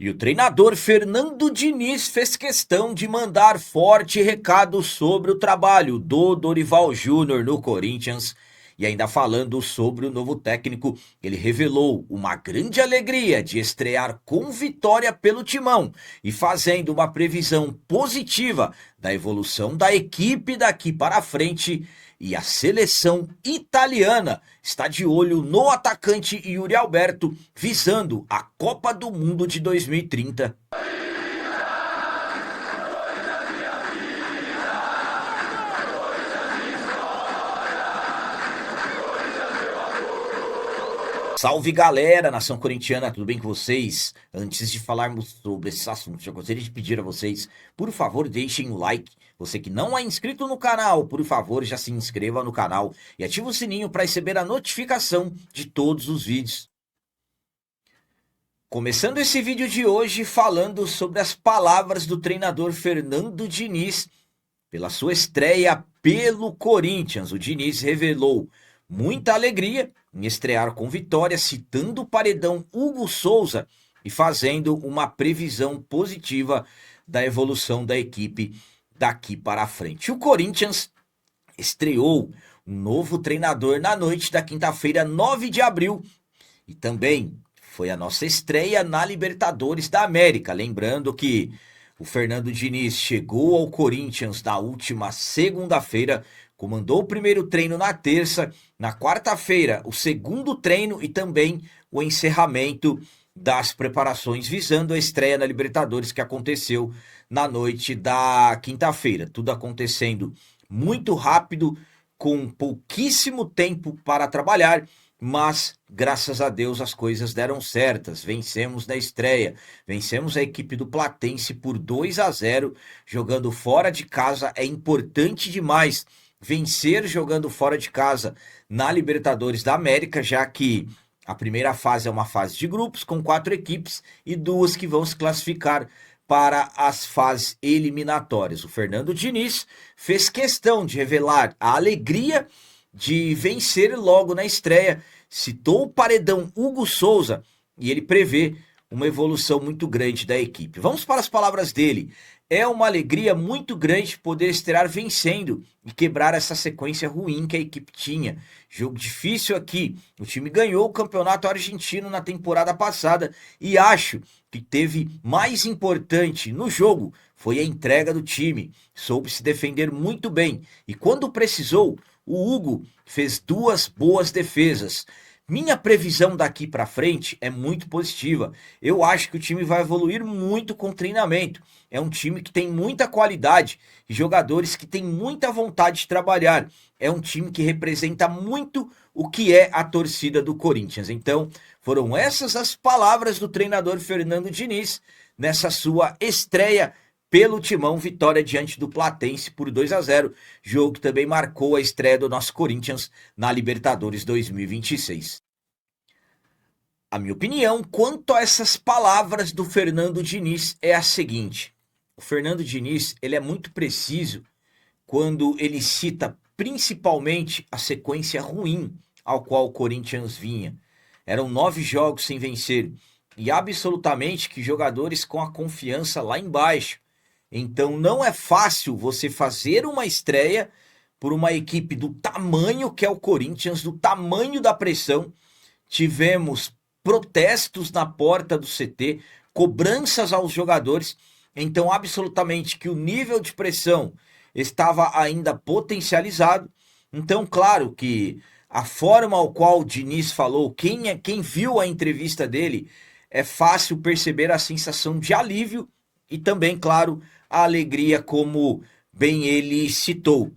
E o treinador Fernando Diniz fez questão de mandar forte recado sobre o trabalho do Dorival Júnior no Corinthians. E ainda falando sobre o novo técnico, ele revelou uma grande alegria de estrear com vitória pelo Timão e fazendo uma previsão positiva da evolução da equipe daqui para frente. E a seleção italiana está de olho no atacante Yuri Alberto, visando a Copa do Mundo de 2030. Salve galera, nação corintiana, tudo bem com vocês? Antes de falarmos sobre esses assuntos, eu gostaria de pedir a vocês, por favor, deixem o like. Você que não é inscrito no canal, por favor, já se inscreva no canal e ative o sininho para receber a notificação de todos os vídeos. Começando esse vídeo de hoje falando sobre as palavras do treinador Fernando Diniz pela sua estreia pelo Corinthians. O Diniz revelou muita alegria em estrear com vitória, citando o paredão Hugo Souza e fazendo uma previsão positiva da evolução da equipe daqui para frente. O Corinthians estreou um novo treinador na noite da quinta-feira, 9 de abril, e também foi a nossa estreia na Libertadores da América. Lembrando que o Fernando Diniz chegou ao Corinthians na última segunda-feira, comandou o primeiro treino na terça, na quarta-feira o segundo treino e também o encerramento das preparações visando a estreia na Libertadores que aconteceu na noite da quinta-feira. Tudo acontecendo muito rápido, com pouquíssimo tempo para trabalhar, mas graças a Deus as coisas deram certas. Vencemos na estreia, vencemos a equipe do Platense por 2-0, jogando fora de casa. É importante demais vencer jogando fora de casa na Libertadores da América, já que a primeira fase é uma fase de grupos com 4 equipes e 2 que vão se classificar para as fases eliminatórias. O Fernando Diniz fez questão de revelar a alegria de vencer logo na estreia, citou o paredão Hugo Souza e ele prevê uma evolução muito grande da equipe. Vamos para as palavras dele. É uma alegria muito grande poder estrear vencendo e quebrar essa sequência ruim que a equipe tinha. Jogo difícil aqui. O time ganhou o campeonato argentino na temporada passada e acho que teve mais importante no jogo foi a entrega do time. Soube se defender muito bem e quando precisou, o Hugo fez 2 boas defesas. Minha previsão daqui para frente é muito positiva. Eu acho que o time vai evoluir muito com o treinamento. É um time que tem muita qualidade e jogadores que têm muita vontade de trabalhar. É um time que representa muito o que é a torcida do Corinthians. Então, foram essas as palavras do treinador Fernando Diniz nessa sua estreia pelo Timão, vitória diante do Platense por 2-0, jogo que também marcou a estreia do nosso Corinthians na Libertadores 2026. A minha opinião quanto a essas palavras do Fernando Diniz é a seguinte: o Fernando Diniz ele é muito preciso quando ele cita principalmente a sequência ruim ao qual o Corinthians vinha. Eram 9 jogos sem vencer e absolutamente que jogadores com a confiança lá embaixo. Então não é fácil você fazer uma estreia por uma equipe do tamanho que é o Corinthians, do tamanho da pressão. Tivemos protestos na porta do CT, cobranças aos jogadores. Então absolutamente que o nível de pressão estava ainda potencializado. Então claro que a forma ao qual o Diniz falou, quem viu a entrevista dele, é fácil perceber a sensação de alívio e também, claro, a alegria como bem ele citou.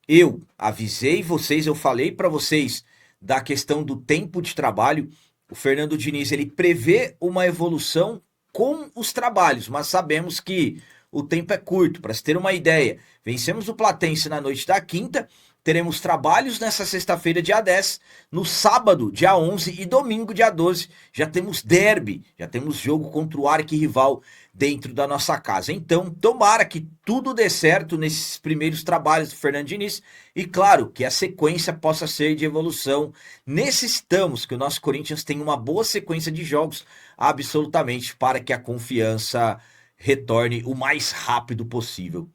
Eu avisei vocês, eu falei para vocês da questão do tempo de trabalho. O Fernando Diniz ele prevê uma evolução com os trabalhos, mas sabemos que o tempo é curto. Para se ter uma ideia, vencemos o Platense na noite da quinta teremos trabalhos nessa sexta-feira, dia 10, no sábado, dia 11 e domingo, dia 12, já temos derby, já temos jogo contra o arquirrival dentro da nossa casa. Então, tomara que tudo dê certo nesses primeiros trabalhos do Fernando Diniz e, claro, que a sequência possa ser de evolução. Necessitamos que o nosso Corinthians tenha uma boa sequência de jogos, absolutamente, para que a confiança retorne o mais rápido possível.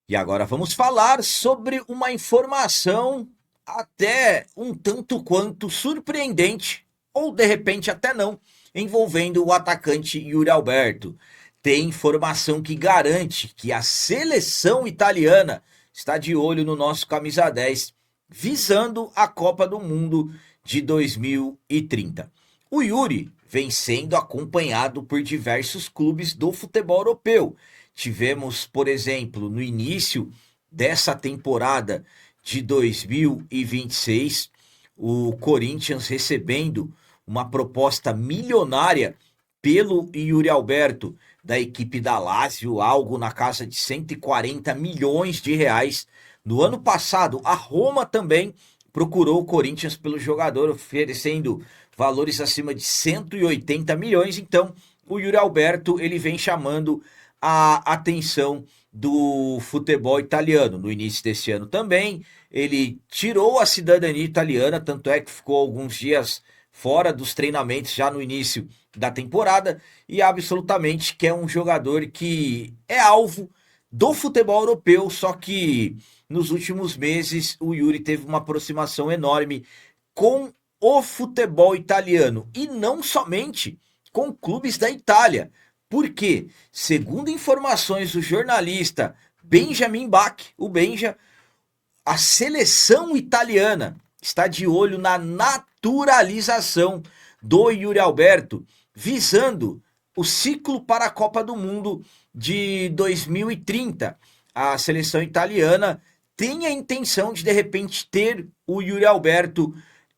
E agora vamos falar sobre uma informação até um tanto quanto surpreendente, ou de repente até não, envolvendo o atacante Yuri Alberto. Tem informação que garante que a seleção italiana está de olho no nosso camisa 10, visando a Copa do Mundo de 2030. O Yuri vem sendo acompanhado por diversos clubes do futebol europeu. Tivemos, por exemplo, no início dessa temporada de 2026, o Corinthians recebendo uma proposta milionária pelo Yuri Alberto da equipe da Lazio, algo na casa de 140 milhões de reais. No ano passado, a Roma também procurou o Corinthians pelo jogador, oferecendo valores acima de 180 milhões. Então, o Yuri Alberto ele vem chamando a atenção do futebol italiano. No início desse ano também, ele tirou a cidadania italiana, tanto é que ficou alguns dias fora dos treinamentos já no início da temporada, e absolutamente que é um jogador que é alvo do futebol europeu, só que nos últimos meses o Yuri teve uma aproximação enorme com o futebol italiano, e não somente com clubes da Itália. Porque, segundo informações do jornalista Benjamin Bach, o Benja, a seleção italiana está de olho na naturalização do Yuri Alberto, visando o ciclo para a Copa do Mundo de 2030. A seleção italiana tem a intenção de repente, ter o Yuri Alberto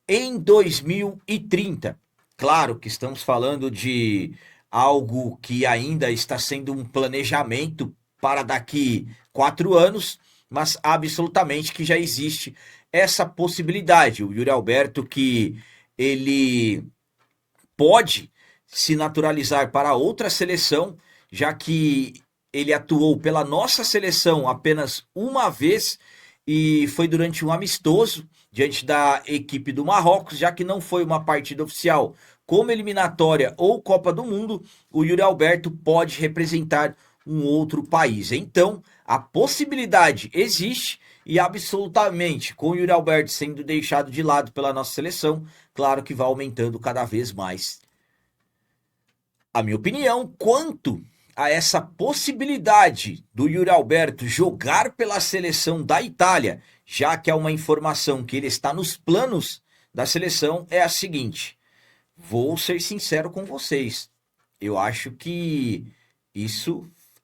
em 2030. Claro que estamos falando de algo que ainda está sendo um planejamento para daqui 4 anos, mas absolutamente que já existe essa possibilidade. O Yuri Alberto que ele pode se naturalizar para outra seleção, já que ele atuou pela nossa seleção apenas uma vez e foi durante um amistoso diante da equipe do Marrocos, já que não foi uma partida oficial como eliminatória ou Copa do Mundo, o Yuri Alberto pode representar um outro país. Então, a possibilidade existe e absolutamente, com o Yuri Alberto sendo deixado de lado pela nossa seleção, claro que vai aumentando cada vez mais. A minha opinião quanto a essa possibilidade do Yuri Alberto jogar pela seleção da Itália, já que é uma informação que ele está nos planos da seleção, é a seguinte: vou ser sincero com vocês. Eu acho que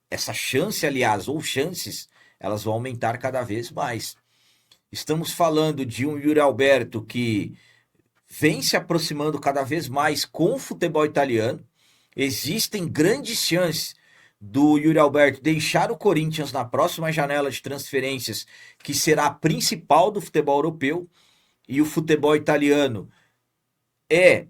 essa chance, aliás, ou chances, elas vão aumentar cada vez mais. Estamos falando de um Yuri Alberto que vem se aproximando cada vez mais com o futebol italiano. Existem grandes chances do Yuri Alberto deixar o Corinthians na próxima janela de transferências, que será a principal do futebol europeu, e o futebol italiano é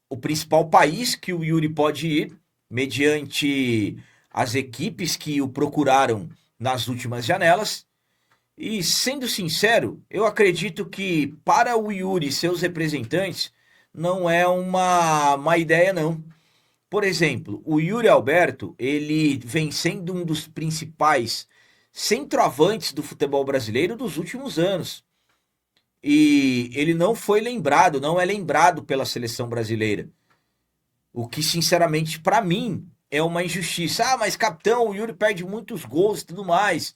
o principal país que o Yuri pode ir, mediante as equipes que o procuraram nas últimas janelas. E sendo sincero, eu acredito que para o Yuri e seus representantes não é uma má ideia não. Por exemplo, o Yuri Alberto, ele vem sendo um dos principais centroavantes do futebol brasileiro dos últimos anos. E ele não foi lembrado, não é lembrado pela seleção brasileira. O que, sinceramente, para mim, é uma injustiça. Ah, mas capitão, o Yuri perde muitos gols e tudo mais.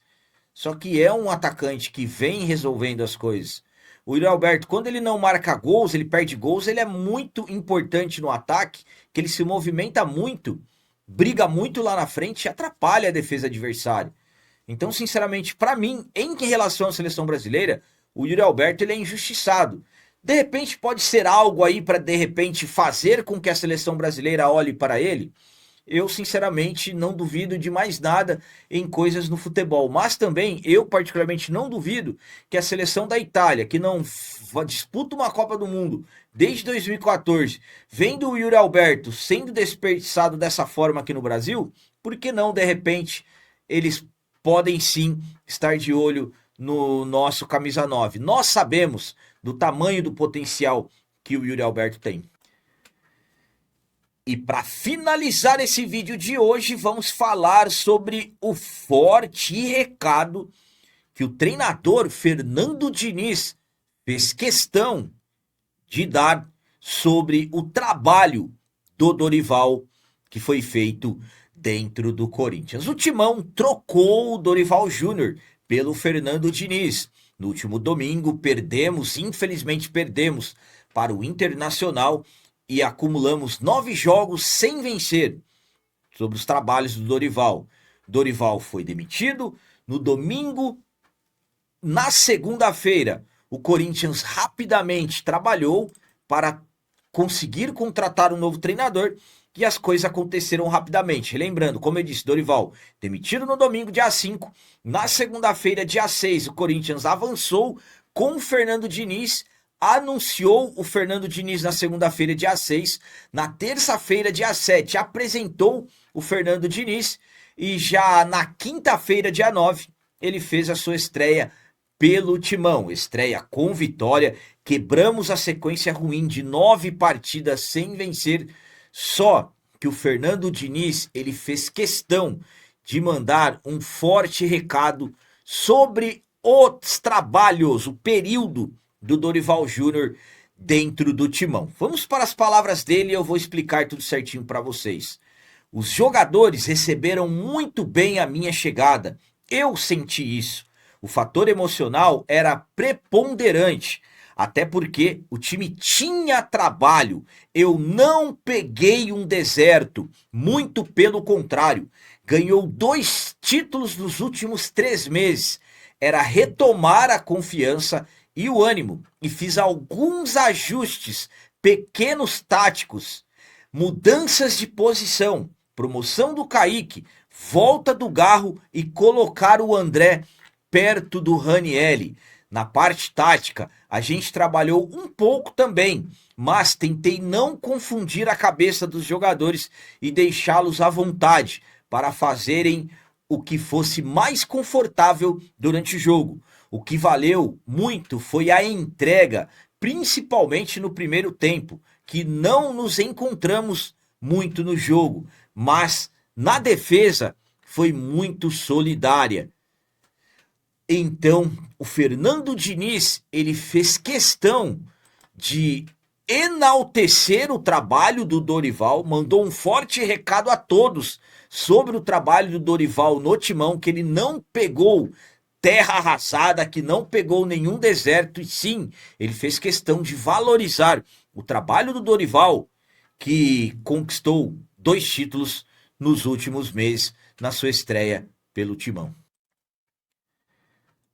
Só que é um atacante que vem resolvendo as coisas. O Yuri Alberto, quando ele não marca gols, ele perde gols, ele é muito importante no ataque, que ele se movimenta muito, briga muito lá na frente e atrapalha a defesa adversária. Então, sinceramente, para mim, em relação à seleção brasileira, o Yuri Alberto ele é injustiçado. De repente pode ser algo aí para de repente fazer com que a seleção brasileira olhe para ele. eu sinceramente não duvido de mais nada em coisas no futebol. Mas também, eu particularmente não duvido que a seleção da Itália, que não disputa uma Copa do Mundo desde 2014, vendo o Yuri Alberto sendo desperdiçado dessa forma aqui no Brasil, por que não, de repente, eles podem sim estar de olho no nosso camisa 9. Nós sabemos do tamanho do potencial que o Yuri Alberto tem. E para finalizar esse vídeo de hoje, vamos falar sobre o forte recado que o treinador Fernando Diniz fez questão de dar sobre o trabalho do Dorival que foi feito dentro do Corinthians. O Timão trocou o Dorival Júnior pelo Fernando Diniz. No último domingo, infelizmente perdemos para o Internacional e acumulamos 9 jogos sem vencer. Sobre os trabalhos do Dorival. Dorival foi demitido. No domingo, na segunda-feira, o Corinthians rapidamente trabalhou para conseguir contratar um novo treinador e as coisas aconteceram rapidamente. Lembrando, como eu disse, Dorival demitido no domingo, dia 5. Na segunda-feira, dia 6, o Corinthians avançou com o Fernando Diniz, anunciou o Fernando Diniz na segunda-feira, dia 6. Na terça-feira, dia 7, apresentou o Fernando Diniz e já na quinta-feira, dia 9, ele fez a sua estreia pelo Timão. Estreia com vitória, quebramos a sequência ruim de 9 partidas sem vencer. Só que o Fernando Diniz, ele fez questão de mandar um forte recado sobre os trabalhos, o período do Dorival Júnior dentro do Timão. Vamos para as palavras dele e eu vou explicar tudo certinho para vocês. Os jogadores receberam muito bem a minha chegada. Eu senti isso. O fator emocional era preponderante. Até porque o time tinha trabalho. Eu não peguei um deserto. Muito pelo contrário. Ganhou 2 títulos nos últimos 3 meses. Era retomar a confiança e o ânimo. E fiz alguns ajustes, pequenos táticos. Mudanças de posição. Promoção do Kaique. Volta do Garro e colocar o André perto do Ranieri. Na parte tática, a gente trabalhou um pouco também, mas tentei não confundir a cabeça dos jogadores e deixá-los à vontade para fazerem o que fosse mais confortável durante o jogo. O que valeu muito foi a entrega, principalmente no primeiro tempo, que não nos encontramos muito no jogo, mas na defesa foi muito solidária. Então, o Fernando Diniz, ele fez questão de enaltecer o trabalho do Dorival, mandou um forte recado a todos sobre o trabalho do Dorival no Timão, que ele não pegou terra arrasada, que não pegou nenhum deserto, e sim, ele fez questão de valorizar o trabalho do Dorival, que conquistou 2 títulos nos últimos meses na sua estreia pelo Timão.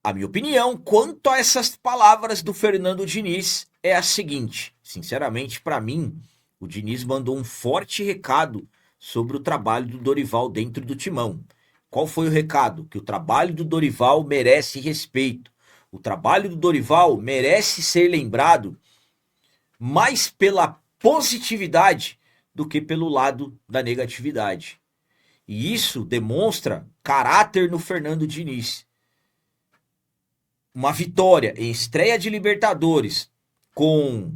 A minha opinião quanto a essas palavras do Fernando Diniz é a seguinte: sinceramente, para mim, o Diniz mandou um forte recado sobre o trabalho do Dorival dentro do Timão. Qual foi o recado? Que o trabalho do Dorival merece respeito. O trabalho do Dorival merece ser lembrado mais pela positividade do que pelo lado da negatividade. E isso demonstra caráter no Fernando Diniz. Uma vitória em estreia de Libertadores, com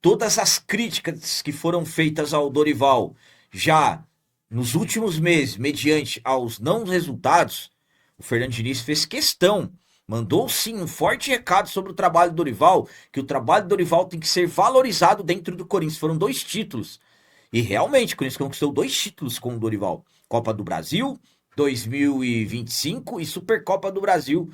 todas as críticas que foram feitas ao Dorival já nos últimos meses, mediante aos não resultados, o Fernando Diniz fez questão, mandou sim um forte recado sobre o trabalho do Dorival, que o trabalho do Dorival tem que ser valorizado dentro do Corinthians. Foram 2 títulos. E realmente, o Corinthians conquistou 2 títulos com o Dorival. Copa do Brasil 2025 e Supercopa do Brasil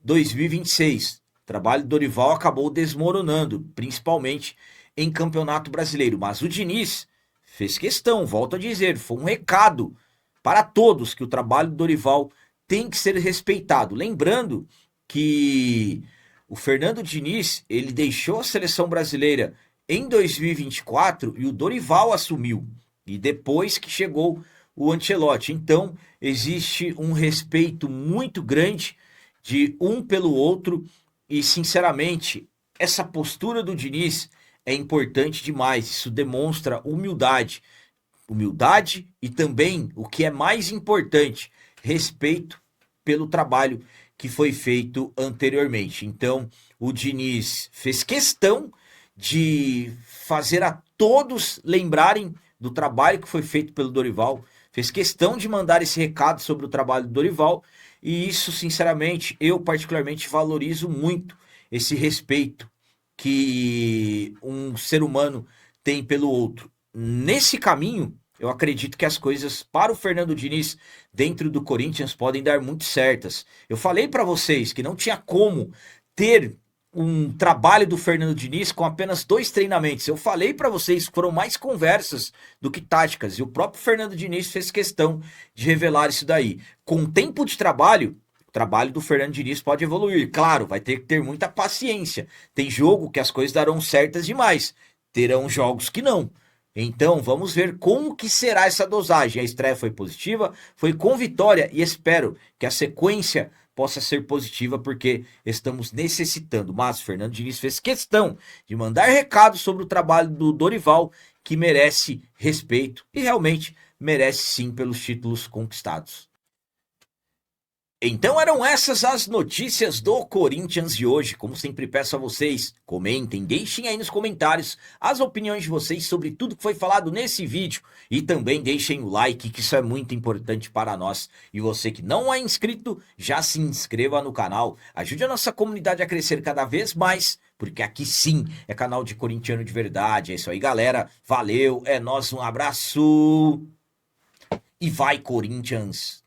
2026. O trabalho do Dorival acabou desmoronando, principalmente em Campeonato Brasileiro. Mas o Diniz fez questão, volto a dizer, foi um recado para todos que o trabalho do Dorival tem que ser respeitado. Lembrando que o Fernando Diniz, ele deixou a seleção brasileira em 2024 e o Dorival assumiu. e depois que chegou o Ancelotti. Então, existe um respeito muito grande de um pelo outro e, sinceramente, essa postura do Diniz é importante demais. Isso demonstra humildade. Humildade e também, o que é mais importante, respeito pelo trabalho que foi feito anteriormente. Então, o Diniz fez questão de fazer a todos lembrarem do trabalho que foi feito pelo Dorival, fez questão de mandar esse recado sobre o trabalho do Dorival, e isso, sinceramente, eu particularmente valorizo muito esse respeito que um ser humano tem pelo outro. Nesse caminho, eu acredito que as coisas para o Fernando Diniz dentro do Corinthians podem dar muito certas. Eu falei para vocês que não tinha como ter um trabalho do Fernando Diniz com apenas 2 treinamentos. Eu falei para vocês que foram mais conversas do que táticas, e o próprio Fernando Diniz fez questão de revelar isso daí. Com tempo de trabalho, o trabalho do Fernando Diniz pode evoluir. Claro, vai ter que ter muita paciência. Tem jogo que as coisas darão certas demais. Terão jogos que não. Então, vamos ver como que será essa dosagem. A estreia foi positiva, foi com vitória e espero que a sequência possa ser positiva porque estamos necessitando. Mas Fernando Diniz fez questão de mandar recado sobre o trabalho do Dorival, que merece respeito e realmente merece sim pelos títulos conquistados. Então eram essas as notícias do Corinthians de hoje. Como sempre peço a vocês, comentem, deixem aí nos comentários as opiniões de vocês sobre tudo que foi falado nesse vídeo. E também deixem o like, que isso é muito importante para nós. E você que não é inscrito, já se inscreva no canal. Ajude a nossa comunidade a crescer cada vez mais, porque aqui sim é canal de corintiano de verdade. É isso aí, galera. Valeu, é nóis, um abraço. E vai, Corinthians!